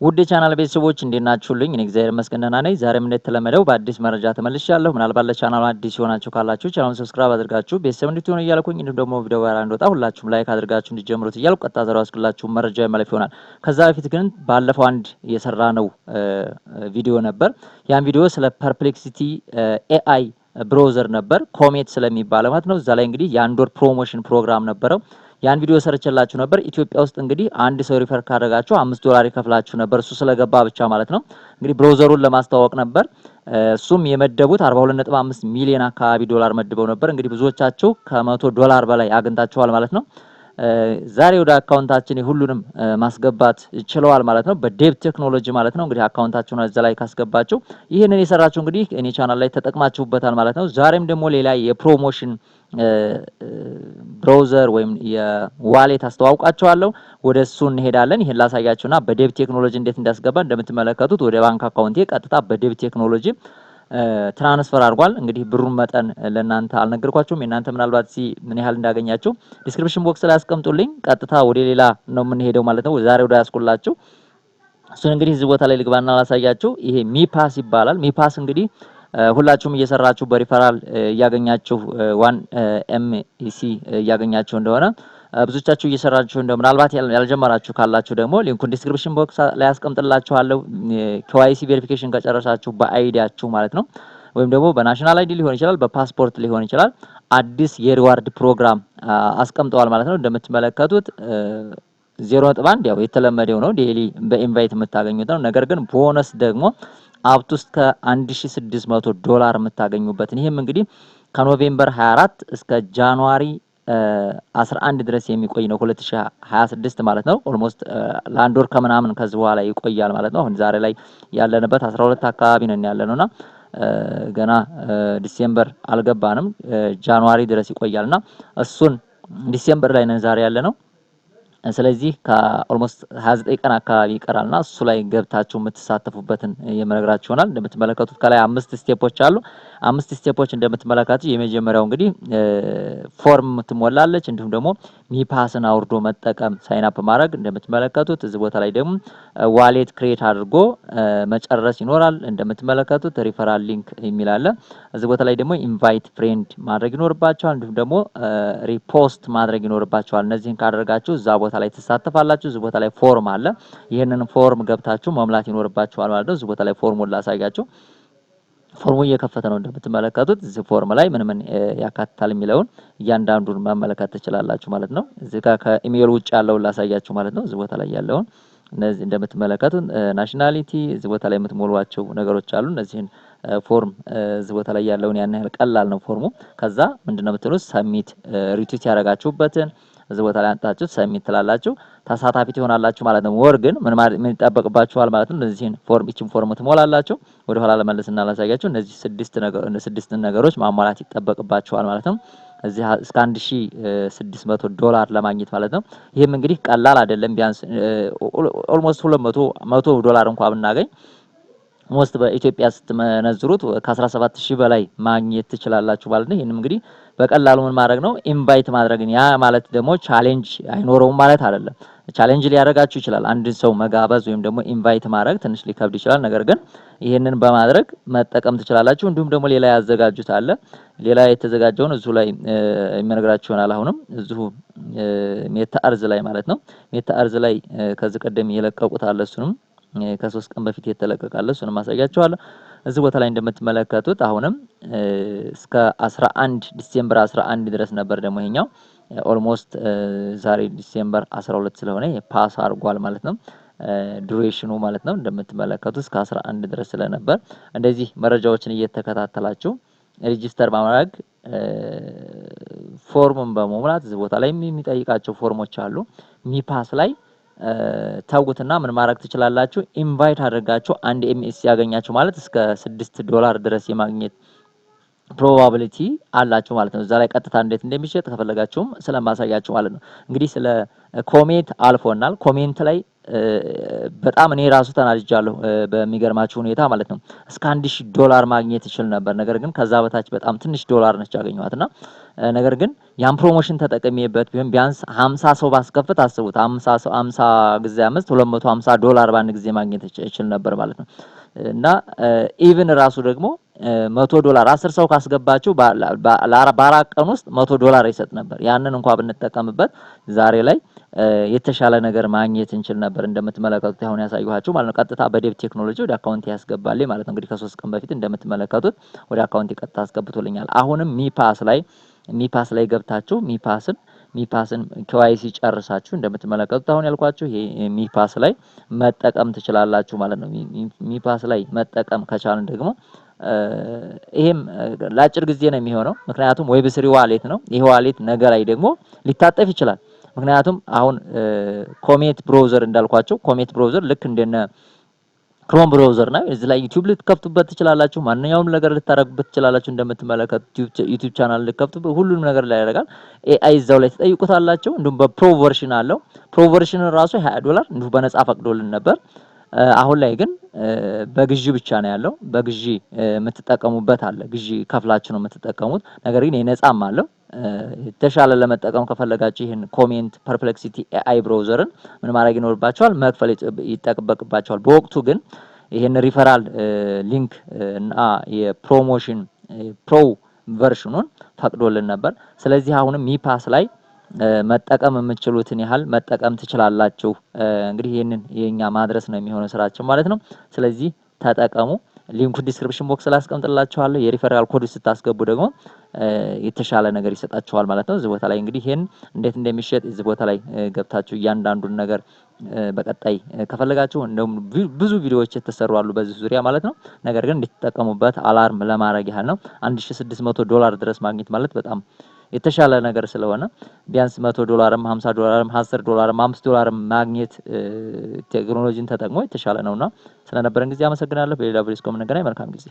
ውድ የቻናል ቤተሰቦች እንዴት ናችሁልኝ? እኔ እግዚአብሔር ይመስገን ደህና ነኝ። ዛሬም እንደተለመደው በአዲስ መረጃ ተመልሻለሁ። ምናልባት ለቻናሉ አዲስ የሆናችሁ ካላችሁ ቻናሉን ሰብስክራይብ አድርጋችሁ ቤተሰብ እንድትሆኑ እያልኩኝ እንዲሁም ደግሞ ቪዲዮ ጋር እንደወጣ ሁላችሁም ላይክ አድርጋችሁ እንዲጀምሩት እያልኩ ቀጥታ ዘራው አስክላችሁ መረጃ የማለፍ ይሆናል። ከዛ በፊት ግን ባለፈው አንድ የሰራነው ቪዲዮ ነበር። ያን ቪዲዮ ስለ ፐርፕሌክሲቲ ኤአይ ብራውዘር ነበር ኮሜት ስለሚባለው ማለት ነው። እዛ ላይ እንግዲህ የአንድ ወር ፕሮሞሽን ፕሮግራም ነበረው። ያን ቪዲዮ ሰርችላችሁ ነበር። ኢትዮጵያ ውስጥ እንግዲህ አንድ ሰው ሪፈር ካደረጋችሁ $5 ይከፍላችሁ ነበር። እሱ ስለገባ ብቻ ማለት ነው። እንግዲህ ብራውዘሩን ለማስተዋወቅ ነበር። እሱም የመደቡት 42.5 ሚሊዮን አካባቢ ዶላር መድበው ነበር። እንግዲህ ብዙዎቻችሁ $100 በላይ አግኝታችኋል ማለት ነው። ዛሬ ወደ አካውንታችን ሁሉንም ማስገባት ችለዋል ማለት ነው። በዴብ ቴክኖሎጂ ማለት ነው። እንግዲህ አካውንታችሁን እዛ ላይ ካስገባችሁ ይሄንን የሰራችሁ እንግዲህ እኔ ቻናል ላይ ተጠቅማችሁበታል ማለት ነው። ዛሬም ደግሞ ሌላ የፕሮሞሽን ብራውዘር ወይም የዋሌት አስተዋውቃችኋለሁ። ወደ እሱ እንሄዳለን። ይሄን ላሳያችሁና በዴብ ቴክኖሎጂ እንዴት እንዳስገባ እንደምትመለከቱት ወደ ባንክ አካውንቴ ቀጥታ በዴብ ቴክኖሎጂ ትራንስፈር አድርጓል። እንግዲህ ብሩን መጠን ለእናንተ አልነገርኳችሁም። የእናንተ ምናልባት ምን ያህል እንዳገኛችሁ ዲስክሪፕሽን ቦክስ ላይ አስቀምጡልኝ። ቀጥታ ወደ ሌላ ነው የምንሄደው ማለት ነው። ዛሬ ወደ ያስቆላችሁ እሱን እንግዲህ እዚህ ቦታ ላይ ልግባና ላሳያችሁ። ይሄ ሚፓስ ይባላል። ሚፓስ እንግዲህ ሁላችሁም እየሰራችሁ በሪፈራል እያገኛችሁ 1 ኤምሲ እያገኛችሁ እንደሆነ ብዙዎቻችሁ እየሰራችሁ እንደሆነ ምናልባት ያልጀመራችሁ ካላችሁ ደግሞ ሊንኩን ዲስክሪፕሽን ቦክስ ላይ አስቀምጥላችኋለሁ። KYC ቬሪፊኬሽን ከጨረሳችሁ በአይዲያችሁ ማለት ነው ወይም ደግሞ በናሽናል አይዲ ሊሆን ይችላል፣ በፓስፖርት ሊሆን ይችላል። አዲስ የሪዋርድ ፕሮግራም አስቀምጠዋል ማለት ነው። እንደምትመለከቱት 0.1 ያው የተለመደው ነው። ዴይሊ በኢንቫይት የምታገኙት ነው። ነገር ግን ቦነስ ደግሞ አፕቱ እስከ $1600 የምታገኙበትን ይሄም እንግዲህ ከኖቬምበር 24 እስከ ጃንዋሪ 11 ድረስ የሚቆይ ነው 2026 ማለት ነው። ኦልሞስት ለአንድ ወር ከምናምን ከዚህ በኋላ ይቆያል ማለት ነው። አሁን ዛሬ ላይ ያለንበት 12 አካባቢ ነን ያለነውና ገና ዲሴምበር አልገባንም። ጃንዋሪ ድረስ ይቆያልና እሱን ዲሴምበር ላይ ነን ዛሬ ያለነው። ስለዚህ ከኦልሞስት 29 ቀን አካባቢ ይቀራልና እሱ ላይ ገብታችሁ የምትሳተፉበትን የምነግራችሁ ይሆናል። እንደምትመለከቱት ከላይ 5 ስቴፖች አሉ። 5 ስቴፖች እንደምትመለከቱት የመጀመሪያው እንግዲህ ፎርም ትሞላለች። እንዲሁም ደግሞ ሚፓስን አውርዶ መጠቀም ሳይን አፕ ማድረግ እንደምትመለከቱት እዚህ ቦታ ላይ ደግሞ ዋሌት ክሬት አድርጎ መጨረስ ይኖራል። እንደምትመለከቱት ሪፈራል ሊንክ የሚል አለ። እዚህ ቦታ ላይ ደግሞ ኢንቫይት ፍሬንድ ማድረግ ይኖርባቸዋል። እንዲሁም ደግሞ ሪፖስት ማድረግ ይኖርባቸዋል። እነዚህን ካደረጋችሁ እዛ ቦታ ላይ ተሳተፋላችሁ። እዚህ ቦታ ላይ ፎርም አለ። ይሄንን ፎርም ገብታችሁ መሙላት ይኖርባችኋል ማለት ነው። እዚህ ቦታ ላይ ፎርሙን ላሳያችሁ። ፎርሙ እየከፈተ ነው እንደምትመለከቱት። እዚህ ፎርም ላይ ምን ያካትታል የሚለውን እያንዳንዱን መመለከት ትችላላችሁ ማለት ነው። እዚህ ጋር ከኢሜል ውጭ ያለውን ላሳያችሁ ማለት ነው። እዚህ ቦታ ላይ ያለውን እነዚህ እንደምትመለከቱት ናሽናሊቲ እዚህ ቦታ ላይ የምትሞሏቸው ነገሮች አሉ። እነዚህን ፎርም እዚህ ቦታ ላይ ያለውን ያን ያህል ቀላል ነው ፎርሙ። ከዛ ምንድነው የምትሉት ሰሚት ሪትዊት ያደረጋችሁበትን እዚህ ቦታ ላይ አንጣችሁ ሰሚት ትላላችሁ። ተሳታፊ ትሆናላችሁ ማለት ነው። ወር ግን ምን ይጠበቅባችኋል ማለት ነው። እነዚህን ፎርም ትሞላላችሁ። ወደ ኋላ ለመለስና ላሳያችሁ። እነዚህ ስድስት ነገሮች ማሟላት ይጠበቅባችኋል ማለት ነው። እዚህ እስከ $1600 ለማግኘት ማለት ነው። ይሄም እንግዲህ ቀላል አይደለም። ቢያንስ ኦልሞስት $200 እንኳን ብናገኝ ሞስት በኢትዮጵያ ስትመነዝሩት ከ17000 በላይ ማግኘት ትችላላችሁ ማለት ነው። ይሄንም እንግዲህ በቀላሉ ምን ማድረግ ነው ኢንቫይት ማድረግ ነው። ያ ማለት ደግሞ ቻሌንጅ አይኖረውም ማለት አይደለም። ቻሌንጅ ሊያደርጋችሁ ይችላል። አንድ ሰው መጋበዝ ወይም ደግሞ ኢንቫይት ማድረግ ትንሽ ሊከብድ ይችላል። ነገር ግን ይሄንን በማድረግ መጠቀም ትችላላችሁ። እንዲሁም ደግሞ ሌላ ያዘጋጁት አለ። ሌላ የተዘጋጀውን እዚሁ ላይ የሚነግራችሁ ይሆናል። አሁንም እዚሁ ሜታ አርዝ ላይ ማለት ነው። ሜታ አርዝ ላይ ከዚህ ቀደም የለቀቁት አለ። እሱንም ከ3 ቀን በፊት የተለቀቃለ እሱንም አሳያችኋለሁ። እዚህ ቦታ ላይ እንደምትመለከቱት አሁንም እስከ 11 ዲሴምበር 11 ድረስ ነበር ደግሞ ይሄኛው ኦልሞስት ዛሬ ዲሴምበር 12 ስለሆነ የፓስ አድርጓል ማለት ነው። ዱሬሽኑ ማለት ነው እንደምትመለከቱት እስከ 11 ድረስ ስለነበር እንደዚህ መረጃዎችን እየተከታተላችሁ ሬጂስተር በማድረግ ፎርሙን በመሙላት እዚህ ቦታ ላይ የሚጠይቃቸው ፎርሞች አሉ። ሚፓስ ላይ ታውቁትና ምን ማድረግ ትችላላችሁ ኢንቫይት አድርጋችሁ 1 ኤምኤስ ያገኛችሁ ማለት እስከ $6 ድረስ የማግኘት ፕሮባቢሊቲ አላችሁ ማለት ነው። እዛ ላይ ቀጥታ እንዴት እንደሚሸጥ ከፈለጋችሁም ስለማሳያችሁ ማለት ነው። እንግዲህ ስለ ኮሜት አልፎናል። ኮሜንት ላይ በጣም እኔ ራሱ ተናድጃለሁ በሚገርማችሁ ሁኔታ ማለት ነው። እስከ $1000 ማግኘት ይችል ነበር። ነገር ግን ከዛ በታች በጣም ትንሽ ዶላር ነች ያገኘኋትና ነገር ግን ያን ፕሮሞሽን ተጠቅሜበት ቢያንስ 50 ሰው ባስከፍት አስቡት 50 ሰው 50 ጊዜ 5 $250 በአንድ ጊዜ ማግኘት ይችል ነበር ማለት ነው። እና ኢቭን ራሱ ደግሞ $100 10 ሰው ካስገባችሁ በአራት ቀን ውስጥ $100 ይሰጥ ነበር። ያንን እንኳን ብንጠቀምበት ዛሬ ላይ የተሻለ ነገር ማግኘት እንችል ነበር። እንደምትመለከቱት አሁን ያሳየኋችሁ ማለት ነው። ቀጥታ በዴብ ቴክኖሎጂ ወደ አካውንት ያስገባልኝ ማለት ነው። እንግዲህ ከ3 ቀን በፊት እንደምትመለከቱት ወደ አካውንት ቀጥታ አስገብቶልኛል። አሁንም ሚፓስ ላይ ገብታችሁ ሚፓስን ኬዋይሲ ጨርሳችሁ እንደምትመለከቱት አሁን ያልኳችሁ ይሄ ሚፓስ ላይ መጠቀም ትችላላችሁ ማለት ነው። ሚፓስ ላይ መጠቀም ከቻልን ደግሞ ይሄም ለአጭር ጊዜ ነው የሚሆነው። ምክንያቱም ዌብ3 ዋሌት ነው። ይሄ ዋሌት ነገ ላይ ደግሞ ሊታጠፍ ይችላል። ምክንያቱም አሁን ኮሜት ብራውዘር እንዳልኳቸው ኮሜት ብራውዘር ልክ እንደነ ክሮም ብራውዘር ነው። እዚህ ላይ ዩቲዩብ ልትከፍቱበት ትችላላችሁ። ማንኛውም ነገር ልታረጉበት ትችላላችሁ። እንደምትመለከቱት ዩቲዩብ ቻናል ልትከፍቱበት ሁሉንም ነገር ላይ ያደርጋል። ኤአይ እዛው ላይ ትጠይቁታላችሁ። እንዲሁም በፕሮ ቨርሽን አለው። ፕሮ ቨርሽን ራሱ $20 እንዲሁ በነፃ ፈቅዶልን ነበር። አሁን ላይ ግን በግዢ ብቻ ነው ያለው። በግዢ የምትጠቀሙበት አለ። ግዢ ከፍላችሁ ነው የምትጠቀሙት። ነገር ግን የነፃም አለው። የተሻለ ለመጠቀም ከፈለጋችሁ ይሄን ኮሜንት ፐርፕሌክሲቲ ኤአይ ብራውዘርን ምን ማድረግ ይኖርባችኋል? መክፈል ይጠበቅባችኋል። በወቅቱ ግን ይሄን ሪፈራል ሊንክ እና የፕሮሞሽን ፕሮ ቨርሽኑን ፈቅዶልን ነበር። ስለዚህ አሁንም ሚፓስ ላይ መጠቀም የምትችሉትን ያህል መጠቀም ትችላላችሁ። እንግዲህ ይሄንን የኛ ማድረስ ነው የሚሆነው ስራችን ማለት ነው። ስለዚህ ተጠቀሙ። ሊንኩ ዲስክሪፕሽን ቦክስ ላይ አስቀምጥላችኋለሁ። የሪፈራል ኮድ ስታስገቡ ደግሞ የተሻለ ነገር ይሰጣችኋል ማለት ነው። እዚህ ቦታ ላይ እንግዲህ ይሄን እንዴት እንደሚሸጥ እዚህ ቦታ ላይ ገብታችሁ እያንዳንዱን ነገር በቀጣይ ከፈለጋችሁ እንደውም ብዙ ቪዲዮዎች የተሰሩ አሉ በዚህ ዙሪያ ማለት ነው። ነገር ግን እንድትጠቀሙበት አላርም ለማድረግ ያህል ነው። $1600 ድረስ ማግኘት ማለት በጣም የተሻለ ነገር ስለሆነ ቢያንስ $100ም $50ም $10ም $5 ማግኘት ቴክኖሎጂን ተጠቅሞ የተሻለ ነውና ስለነበረን ጊዜ አመሰግናለሁ። በሌላ ቪዲዮ እስከምንገናኝ መልካም ጊዜ